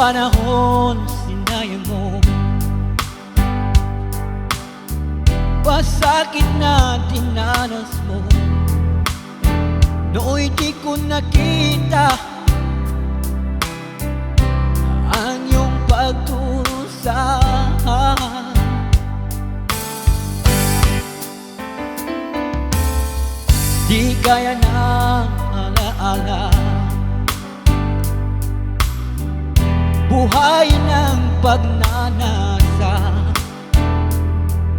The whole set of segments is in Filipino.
panahon sinayang mo, pasakit na dinanas mo. Nooy di ko nakita ang iyong pagdurusa. Di kaya na alaala buhay ng pagnanasa.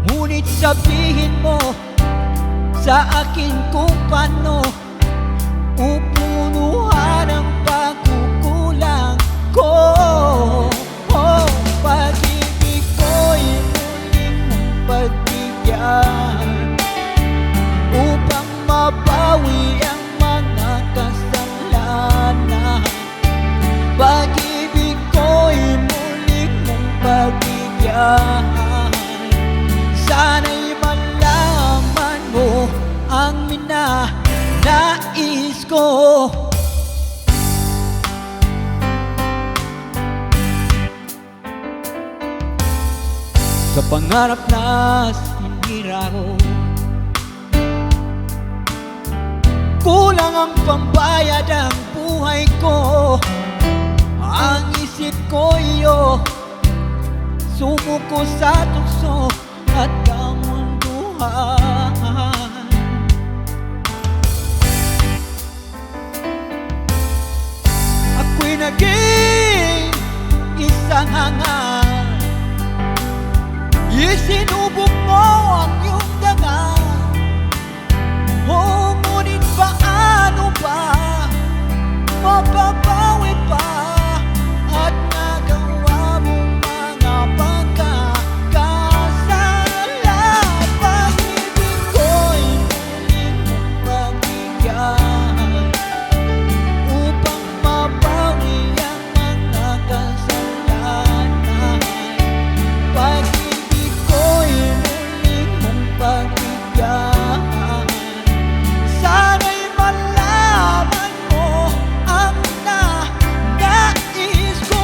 Ngunit sabihin mo sa akin kung paano upunuhan ang pagkukulang ko. Pag-ibig ko'y muling mong pagbigyan upang mabawi ang mga kasalanan. Pag-ibig ko'y muling mong pagbigyan. Sana'y malaman mo ang minanais ko. Sa pangarap na sinira ko, kulang ang pambayad ang buhay ko. Ang isip ko iyo sumuko sa tukso at kamunduhan. Ako'y naging isang hangal, isinubok mo ang iyong dangal. Ngunit paano ba mapapawi pa at nagawa mong mga pagkakasala? Pag-ibig ko'y muling mong pagbigyan upang mabawi ang mga kasalanan. Pag-ibig ko'y muling mong pagbigyan. Sana'y malaman mo ang nais ko.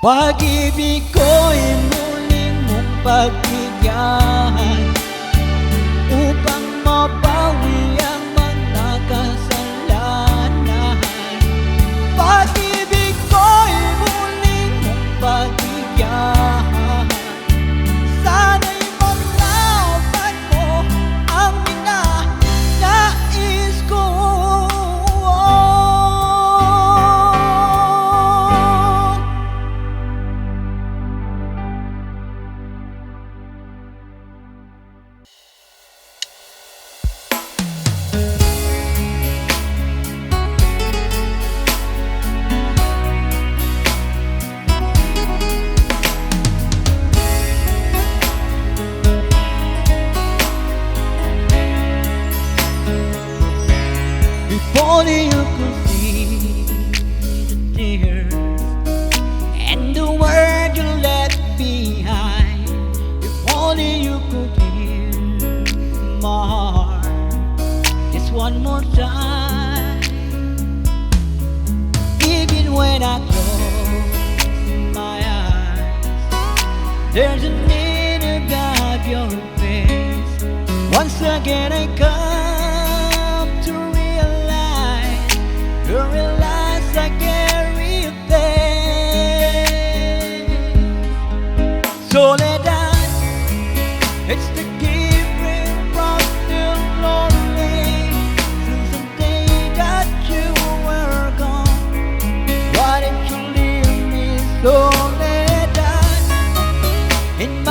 Pag-ibig ko'y muling mong pagbigyan upang mabawi ang mga kasalanan. Pag-ibig ko'y muling mong pagbigyan. Sana'y malaman mo ang minanais ko. If only you could see the tears and the word you left behind. If only you could hear my heart just one more time. Even when I close my eyes, there's an image of your face. Once again I come to realize I carry a pain. Soledad, it's the gift from the lonely. Since the day that you were gone, why did you leave me, Soledad? And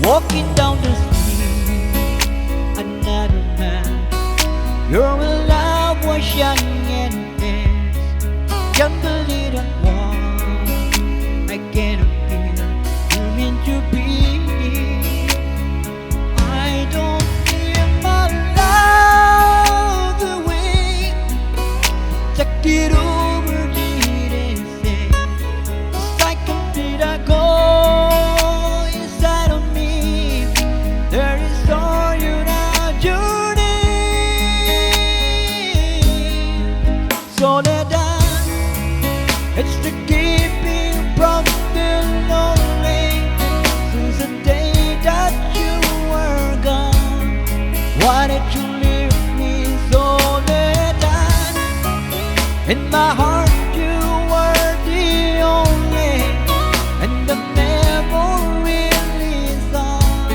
walking down the street, another man. Your love was young and fast, young little one. I cannot feel you mean to be. I don't feel my love away. Take it over, didn't say. It's like a did I go inside of me. There is all you now journey. So that it's the keeping from the lonely since the day that you were gone. Why did you leave me so that in my heart you were the only, and the memory lives on.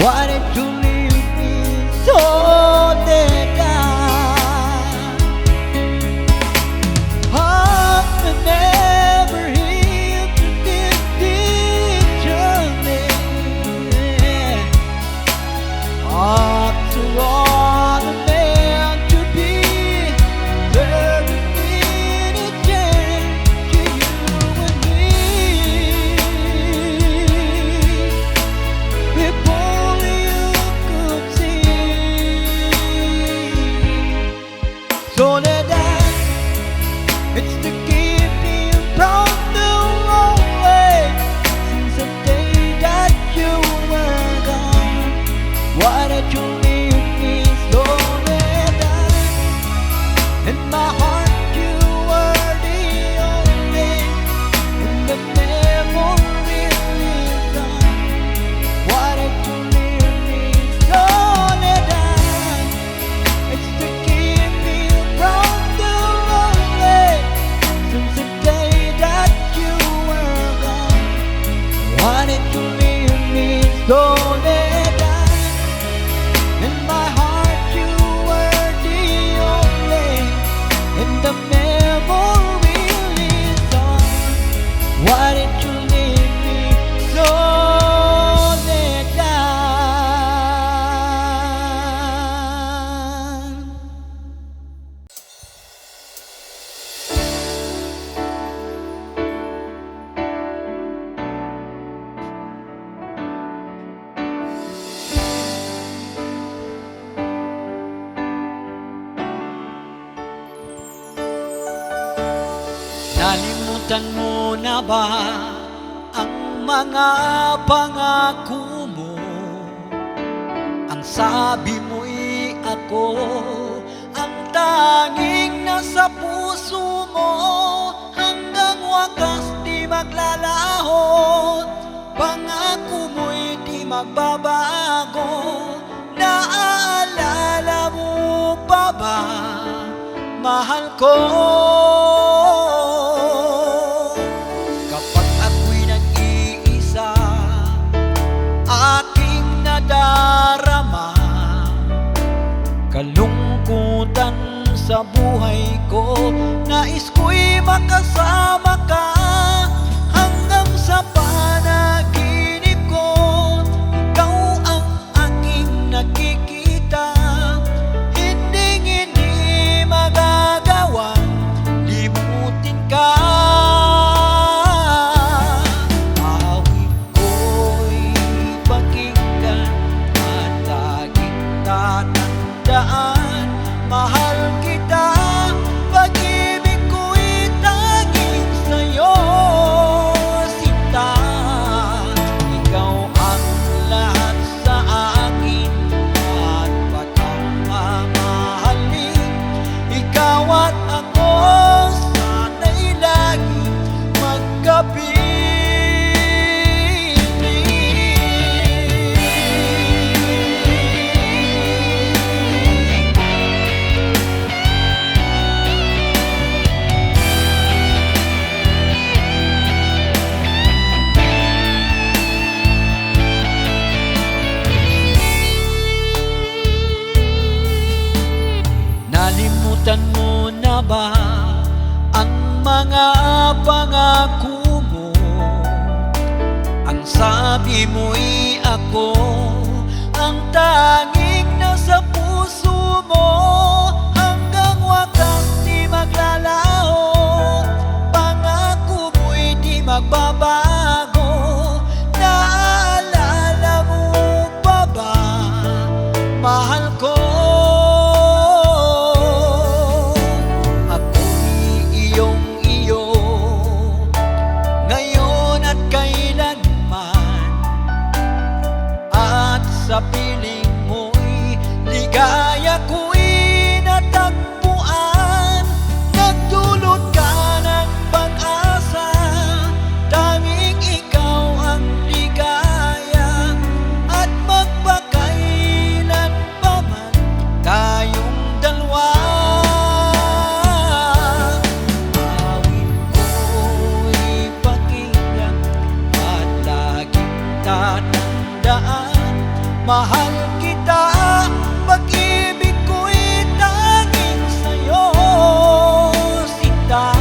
Why did you leave me so that I never healed to this journey? After all the meant to be, there been a change to you and me. If only you could see. So that it's the keeping from the lonely since the day that you were gone. Why did you leave me so that in my heart you were the only, and the memory lives on. Why did you leave me so that it's the keeping from the lonely since the day that you were gone. Why did you leave me so that in my heart you were the only, and the memory lives on. Why did you leave me so that Nalimutan mo na ba ang mga pangako mo? Ang sabi mo'y ako ang tanging nasa puso mo, hanggang wakas di maglalahot. Pangako mo'y di magbabago. Naaalala mo pa ba, mahal ko? Kapag ako'y nag-iisa, aking nadarama kalungkutan sa buhay ko. Nais ko'y makasama ka hanggang sa panaginip ko. Ikaw ang aking nakikita, hindi magagawang limutin ka. Awit ko'y pakinggan at laging tatandaan. Mahal kita, pag-ibig ko'y tanging sa'yo, sinta. Ikaw ang lahat sa akin at pagmamahalin. Ikaw at ako sana'y laging magkapiling. Nalimutan mo na ba ang mga pangako mo? Ang sabi mo'y ako ang tanging nasa puso mo. Hanggang wakas di maglalaho, pangako mo'y di magbabago. Naalala mo pa ba, mahal ko? Ako'y iyong-iyo ngayon at kailanman, at sa piling mo'y ligaya ko'y natagpuan. Nagdulot ka ng pag-asa, tanging ikaw ang ligaya, at magpakailan pa man tayong dalawa. Awit ko'y pakinggan at laging tatandaan, mahal kita, pag-ibig ko'y tanging sa'yo, sinta.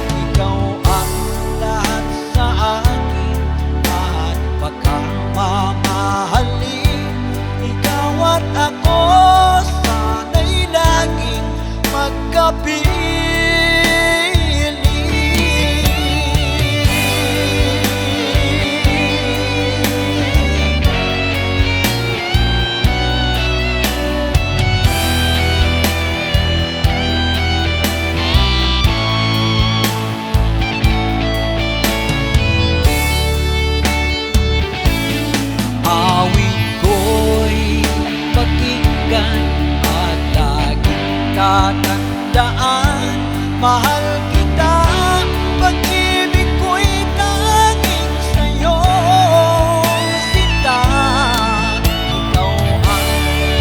Ikaw ang lahat sa akin at pagkamamahalin. Ikaw at ako sana'y laging magkapiling. Awit ko'y pakinggan at laging tatandaan, mahal kita, pag-ibig ko'y tanging sa'yo, sinta. Ikaw ang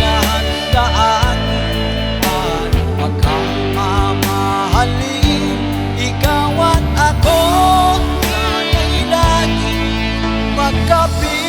lahat sa akin at pagkamamahalin. Ikaw at ako sana'y laging magkapiling.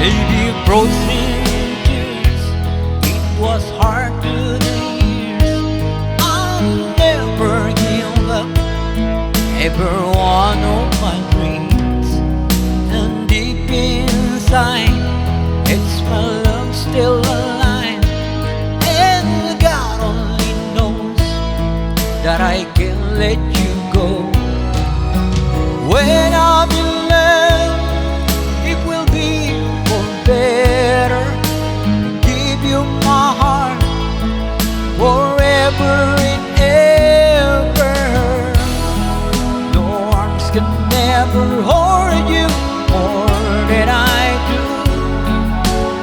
Baby, frozen tears, it was hard to the years. I'll never give up every one of my dreams, and deep inside, it's my love still alive. And God only knows that I can't let you go. When I'm in love, it will be for better. Give you my heart forever and ever. No arms can never hold you more than I do.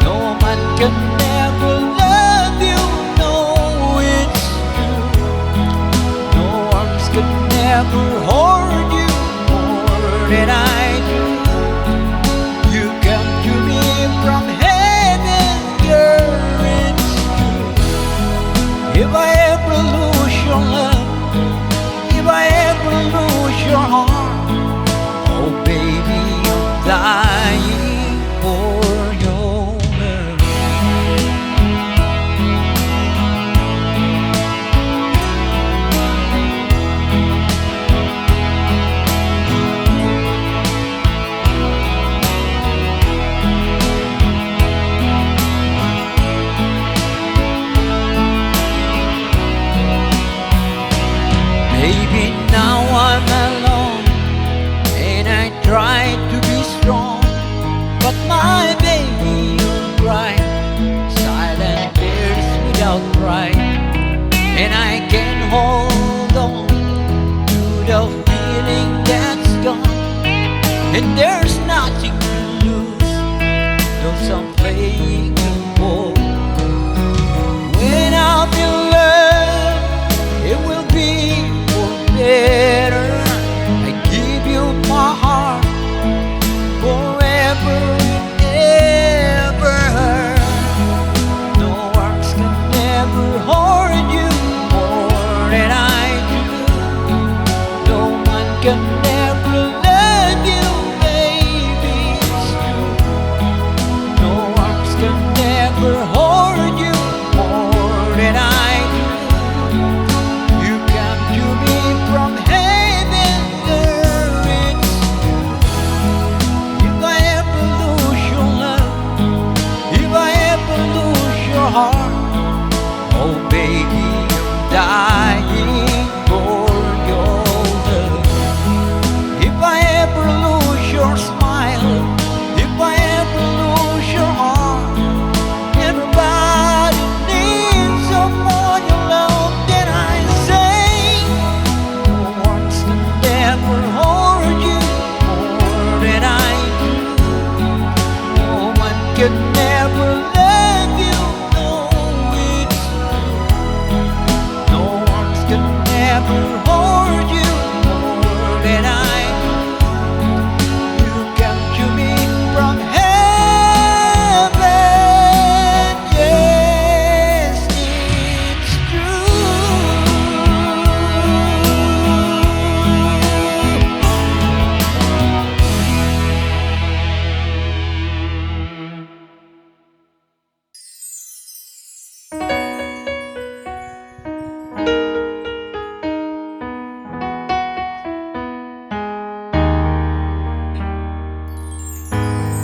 No man can never love you, no, it's true. No arms can never hold you more than I do. You come to me from heaven, girl, it's true. If I ever lose your love, if I ever lose your heart, oh baby, I'm dying for your memory. Baby, now I'm alone, and I try to be strong, but my baby, you'll cry silent tears without pride, and I can't hold on to the feeling that's gone, and there's nothing to lose, though I'm playing you for. When I'm in love, it will be for better. I give you my heart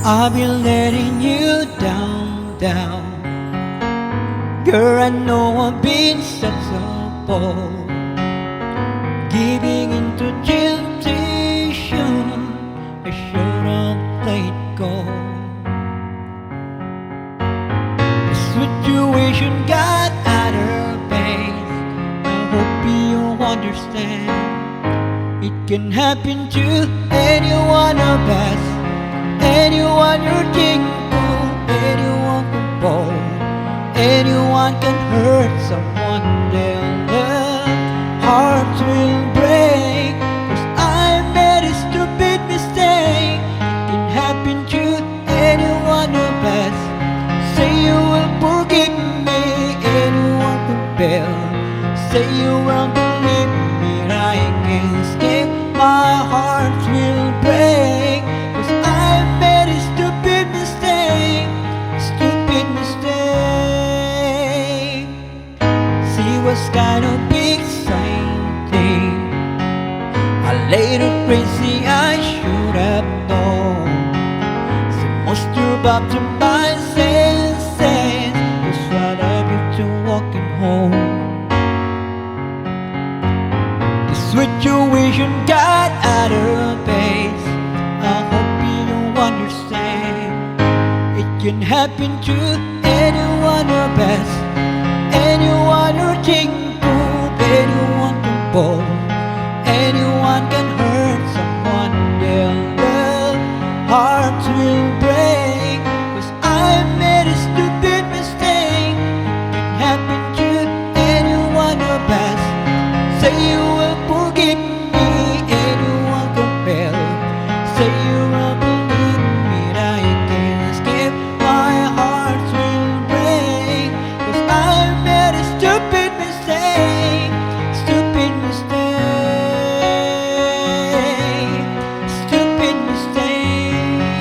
I've been letting you down, down. Girl, I know I've been such a fool, giving into temptation. I should have let go. The situation got out of pace. I hope you understand. It can happen to any one of us. Anyone you think of, anyone can fall. Anyone can hurt someone they love. Hearts will break, 'cause I made a stupid mistake. It can happen to any one of us. Say you will forgive me, anyone can fail. Say you will believe me, I can skip. My heart will break, 'cause I made a stupid mistake. Stupid mistake. See what's kind of big thing. I later crazy, I should have known. So most you're about to my senses. That's what I've been to walking home. The situation got out of pace. I hope you understand. It can happen to any one of us. Anyone who think of, anyone can fall. Anyone can hurt someone they love. Hearts will break, 'cause I made a stupid mistake. It can happen to any one of us. Say you will forgive me, anyone can fail. Say you will believe me, I can escape. My heart will break, 'cause I made a stupid mistake. Stupid mistake. Stupid mistake.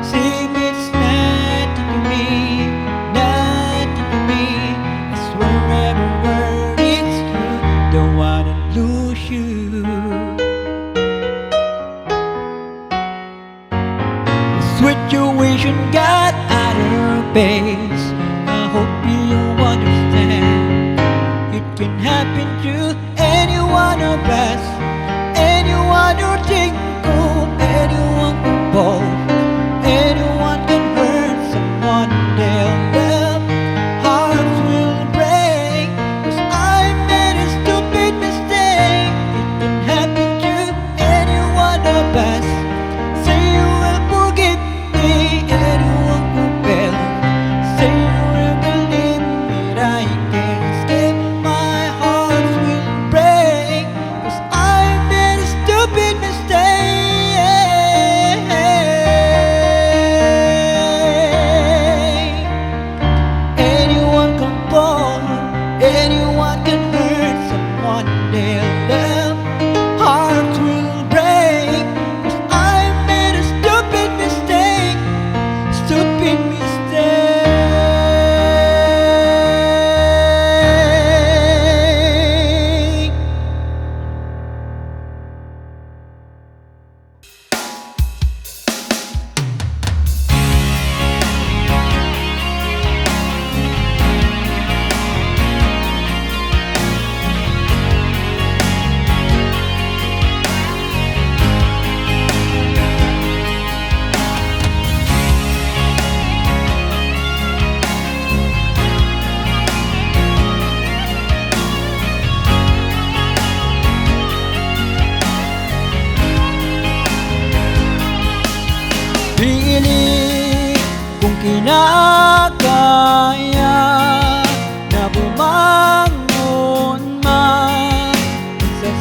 See, it's nothing to me, nothing to me. I swear every word is true. Don't wanna lose you. Situation got out of pace. I hope you understand. It can happen to any one of us. Anyone who think of, anyone can fall. Anyone can hurt someone they love. Hearts will break, 'cause I made a stupid mistake. It can happen to any one of us. Say you will forgive me, anyone can fail. Say you will believe me, I can escape. My heart will break, 'cause I made a stupid mistake. Anyone can fall, anyone can hurt someone they love. Heart will break, 'cause I made a stupid mistake. Stupid mistake. Pili kung kinakaya na bumangon man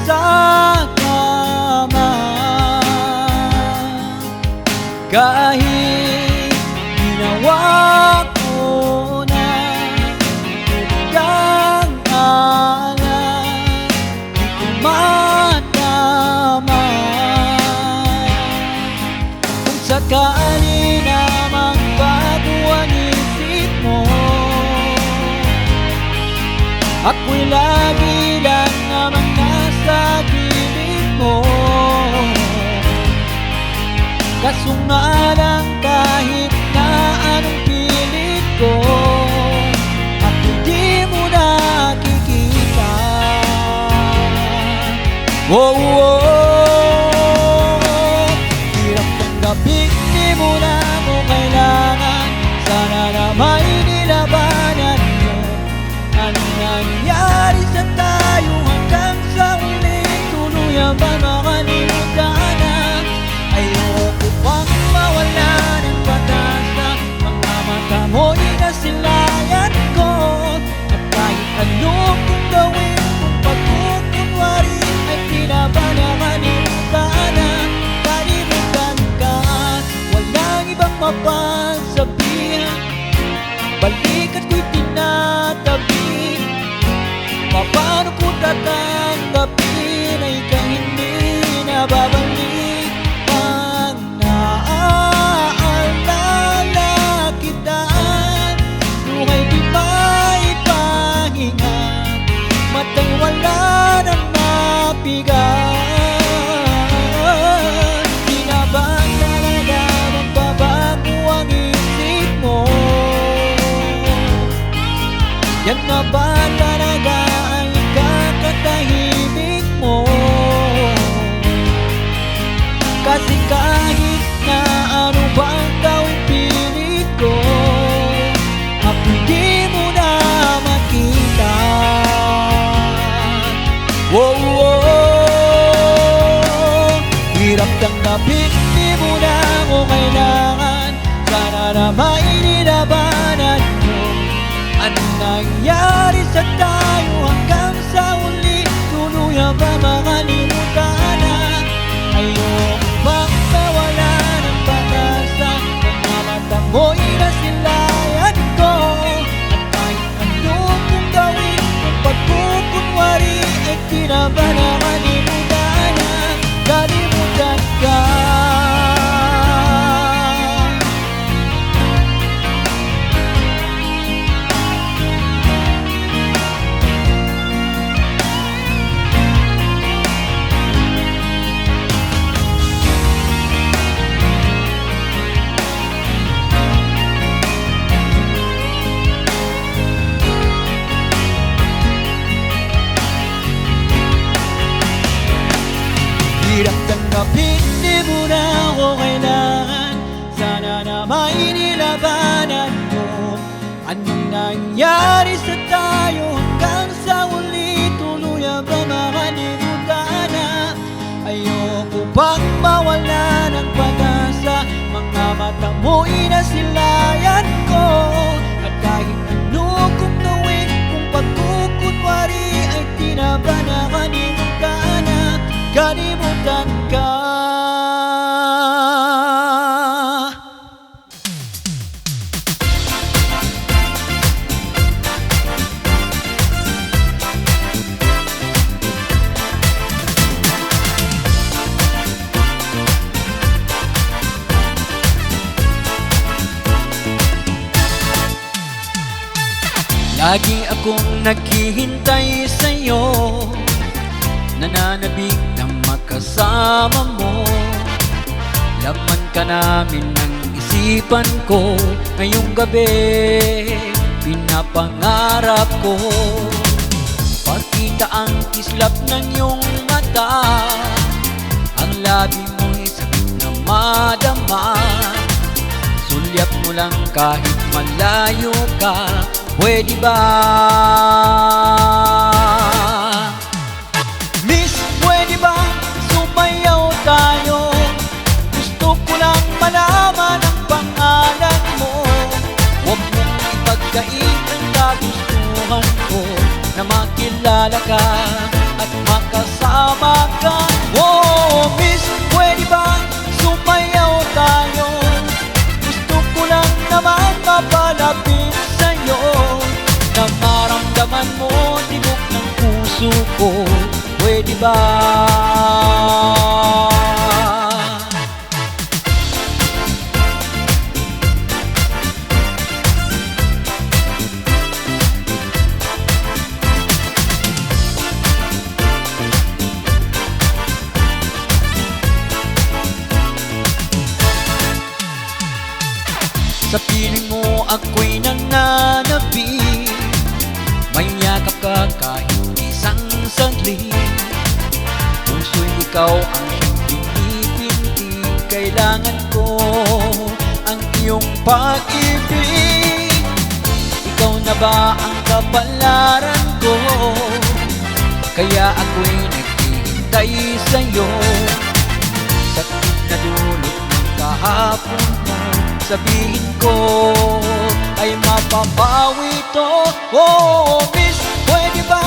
sa kama. Kahit ginawa ko na kang alam, di ko matama. Kung sakali namang baguhan gawin kung pagkukunwari ay di na ba nakalimutan na? Kalimutan ka at walang ibang mapasabihan. Balikat ko'y tinatabi, paano ko tatanggapin ay ikaw hindi na babalik? Pag naaalala kita, buhay di maipahinga, mata'y wala nang mapigat. Di na ba talaga magbabago ang isip mo? Yan na ba talaga ang kakatahimik mo? Kasi kahit na ano bang gawin pilit ko, ako di mo na makita. Hirap tanggapin, di mo na ako kailangan. Sana na mainilabanan mo. Anong nangyari sa tayo hanggang sa uli? Tuluyan ba makalimutan na? Ayoko bang mawala ng pag-asa? Mga mata mo'y nasilayan ko. At kahit ano kong gawin, kung pagkukunwari ay di na ba nakalimutan na? Kalimutan ka. Hirap tanggapin, di mo na ako kailangan. Sana na mainilabanan mo. Anong nangyari sa tayo hanggang sa uli? Tuluyan ba makalimutan na? Ayoko bang mawala ng pag-asa? Mga mata mo'y nasilayan ko. At kahit ano kong gawin, kung pagkukunwari ay di na ba nakalimutan na? Kalimutan ka. Lagi akong naghihintay sa'yo, nananabik na makasama mo. Laman ka namin ng isipan ko. Ngayong gabi, pinapangarap ko. Pakita ang kislap ng iyong mata, ang labi mo'y sakit na madama. Sulyap mo lang kahit malayo ka, pwede ba? Miss, pwede ba sumayaw tayo? Gusto ko lang malaman ang pangalan mo. Huwag mong ipagkait ang kagustuhan ko, na makilala ka at makasama ka. Oh, miss, pwede ba sumayaw tayo? Gusto ko lang naman mapalapit sa'yo, na maramdaman mo tibok ng puso ko. Pwede ba? Sa piling mo ako'y nananabik, may yakap ka kahit isang saglit. Puso'y ikaw ang pinipintig, kailangan ko ang iyong pag-ibig. Ikaw na ba ang kapalaran ko? Kaya ako'y naghihintay sa'yo. Sakit na dulot ng kahapon mo, sabihin ko ay mapapawi to. Oh, miss, pwede ba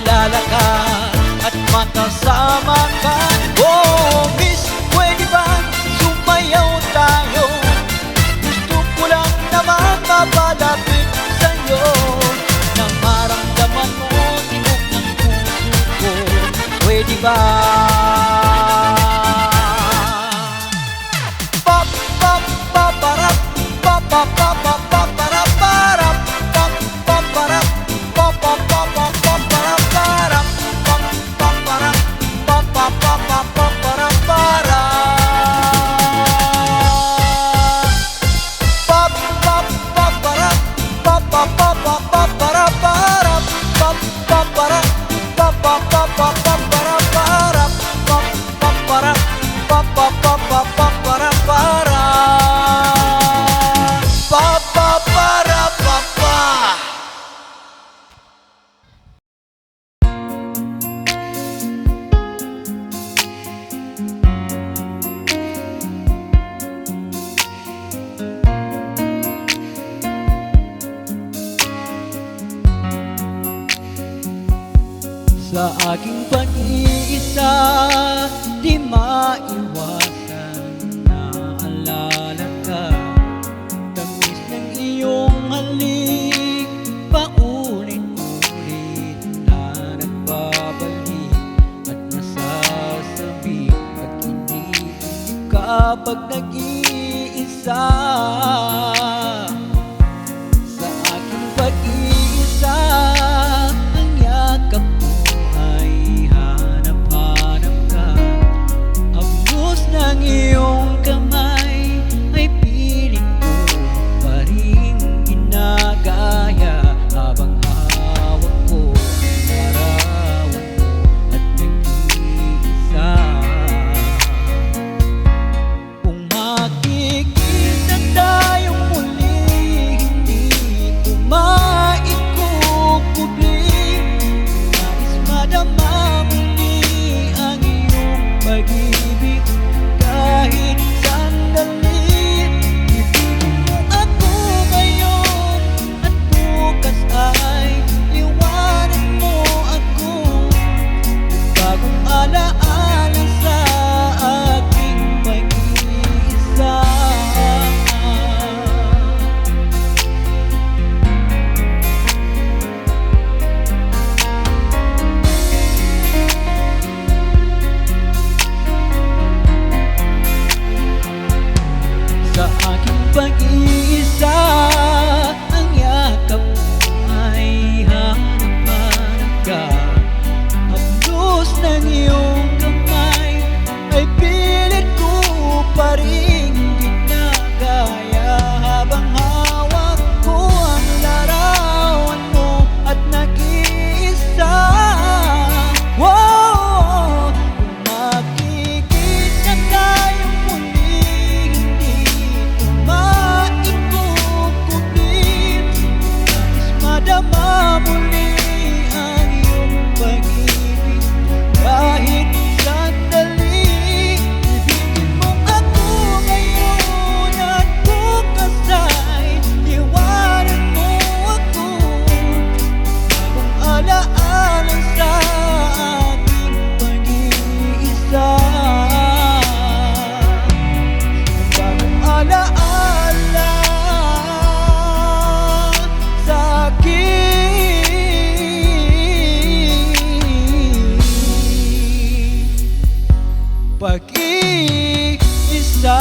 kilala ka at makasama ka. Oh, miss, pwede ba sumayaw tayo? Gusto ko lang naman mapalapit sa'yo, nang maramdaman mo tibok ng puso ko. Pwede ba? Pop, pop, paparap, pop, pop, pop, pop, paparap, parap, pop, paparap, pop, pop, pop, pop, paparap, parap, pop, paparap, pop, pop, pop, pop, paparap, parap. Pop, pop, paparap, pop, pop, pop, pop, paparap, parap, pop, paparap, pop, pop, pop, pop, paparap, parap, pop, paparap, pop, pop, pop, pop, paparap, parap. Pa, pa, para, pa, pa. Sa aking pag-iisa, di maiwasan na alala ka. Tamis ng iyong halik, paulit-ulit na nagbabalik at nasasabi at iniisip kapag nag-iisa. Sa aking pag-iisa, ang yakap mo ay hanap-hanap ka. Haplos ng iyong kamay ay pilit ko pa rin ginagaya, habang hawak ko larawan mo at nag-iisa. Kung makikita tayong muli, hindi ko maikukubli. Nais madama muli ang iyong pag-ibig kahit sandali. Ibigin mo ako ngayon at bukas ay iwanan mo ako. Bagong alaala sa aking pag-iisa. Sa aking pag-iisa, ang yakap mo ay hanap-hanap ka. Haplos ng iyong kamay ay pilit ko pa rin ginagaya, habang hawak ko ang larawan mo at nag-iisa. Wow! Kung makikita tayong muli, hindi ko maikukubli. Nais madama muli ang iyong pag-ibig kahit sandali. Ibigin mo ako ngayon at bukas ay iwanan mo ako. Bagong alaala sa aking pag-iisa. Bagong alaala sa aking pag-iisa.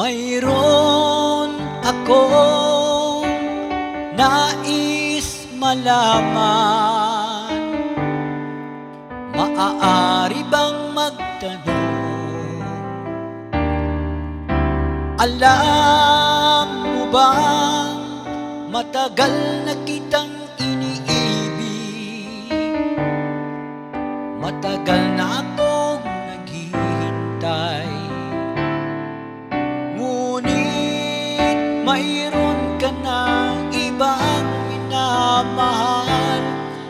Mayroon akong nais malaman. Maaari bang magtanong? Alam mo bang matagal na kitang iniibig? Matagal na akong naghihintay, ngunit mayroon ka ng ibang minamahal.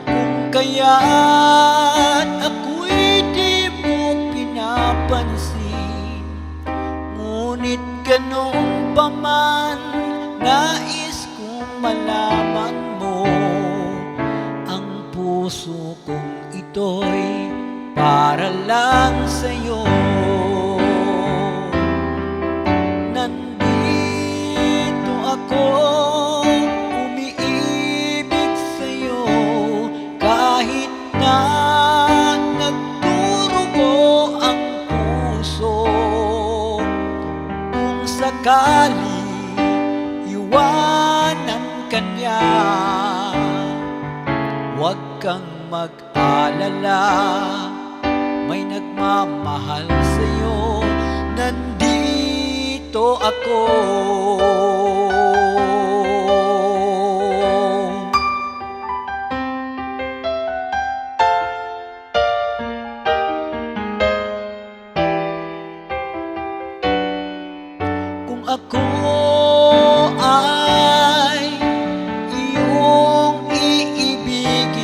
Kung kaya't ako'y di mo pinapansin, ngunit ganoon pa man, nais kong malaman mo, ang puso kong ito'y para lang sa'yo. Nandito ako, umiibig sa'yo, kahit na nagdurugo ang puso. Kung sakali iwanan ka niya, huwag kang mag-alala, may nagmamahal sa'yo. Nandito ako. Kung ako ay iyong iibigin,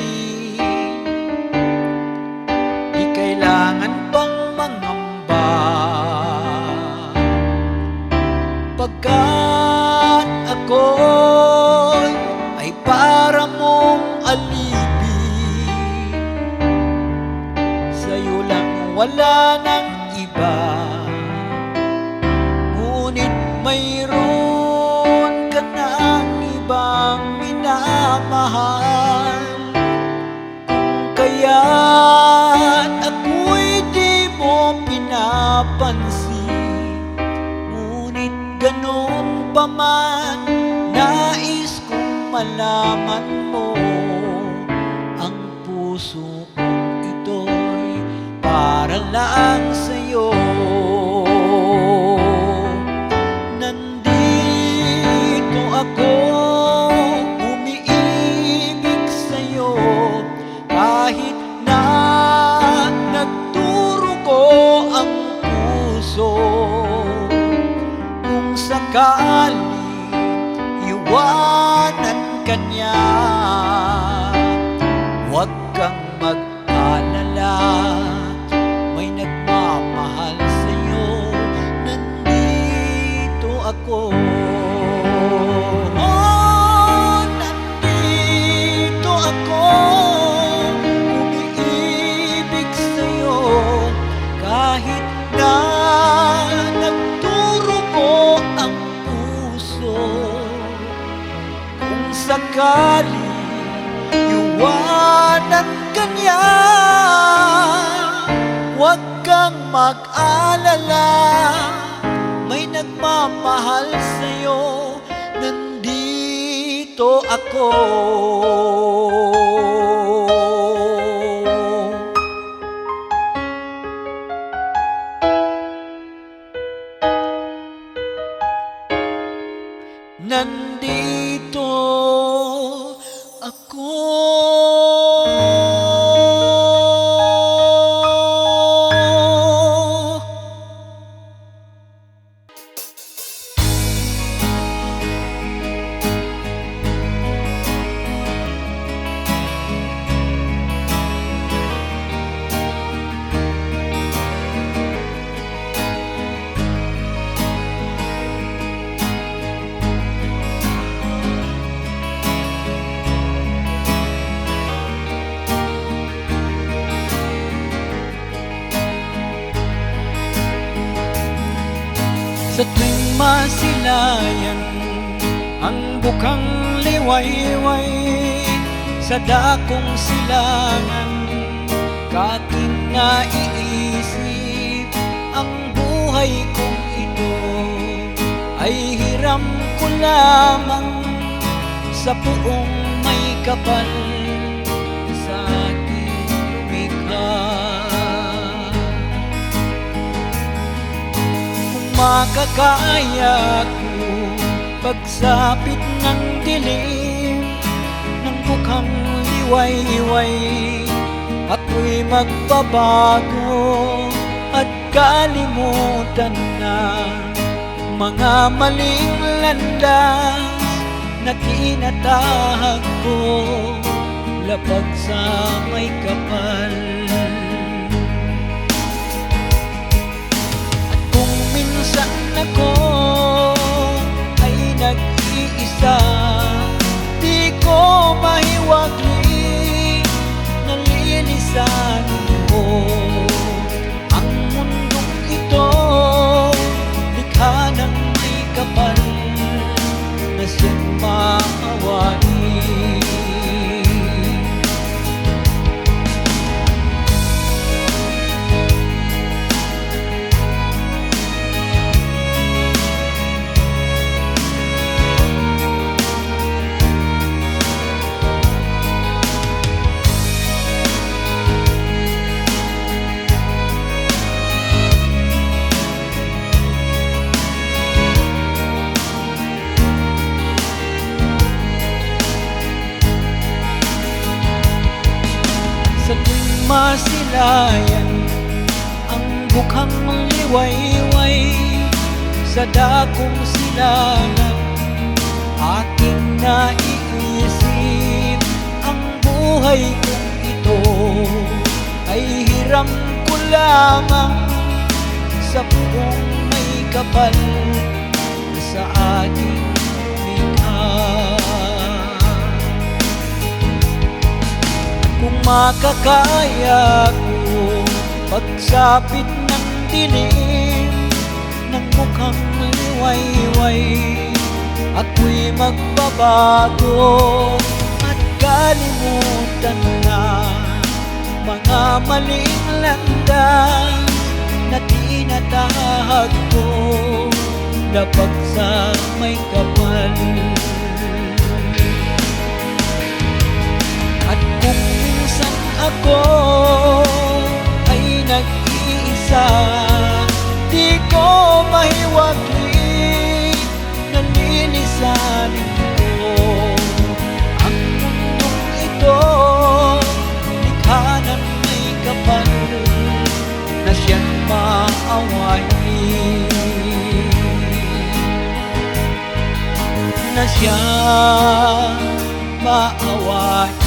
di kailangan pang mangamba, pagkat ako ay para mong alipin. Sa'yo lang, wala nang iba, ngunit mayroon ka ng ibang minamahal. Kung kaya't ako'y di mo pinapansin, ngunit ganoon pa man, nais kong malaman mo, ang puso kong ito'y para lang sa'yo. Nandito ako, umiibig sa'yo, kahit na nagdurugo ang puso. Kung sakali iwanan ka niya, huwag kang mag-alala, may nagmamahal sa'yo. Nandito ako. Oh, nandito ako, umiibig sa'yo, kahit na nagdurugo ang puso. Kung sakali iwanan ka niya, huwag kang mag-alala, may nagmamahal sa'yo. Nandito ako. Nandito ako. Sa tuwing masilayan ang bukang liwayway, sa dakong silangan kaking naiisip, ang buhay kong ito ay hiram ko lamang sa puong may kapal sa ating lumikha. Makakaya ko pagsapit ng dilim ng bukhang liwayway at ako'y magbabago at kalimutan na mga maling landas na tinatahak ko lapag sa may kapal. At kung minsan ako ay nag-iisa, di ko mahiwagli, nalilisanin mo ang mundong ito, likha ng may kapal na siyang maawain. Sa tuwing masilayan ang bukhang liwayway, sa dakong silangan aking naiisip, ang buhay kong ito ay hiram ko lamang sa buong may kapal na sa aking lumikha. Kung makakaya ko pagsapit ng dilim ng mukhang liwayway, ako'y magbabago at kalimutan na mga maling landas na tinatahak ko lapag sa may kapal. At kung minsan ako ay nag-iisa, di ko mahiwagli, nalilisanin ko ang mundong ito, likha ng may kapal na siyang maawain, na siyang maawain.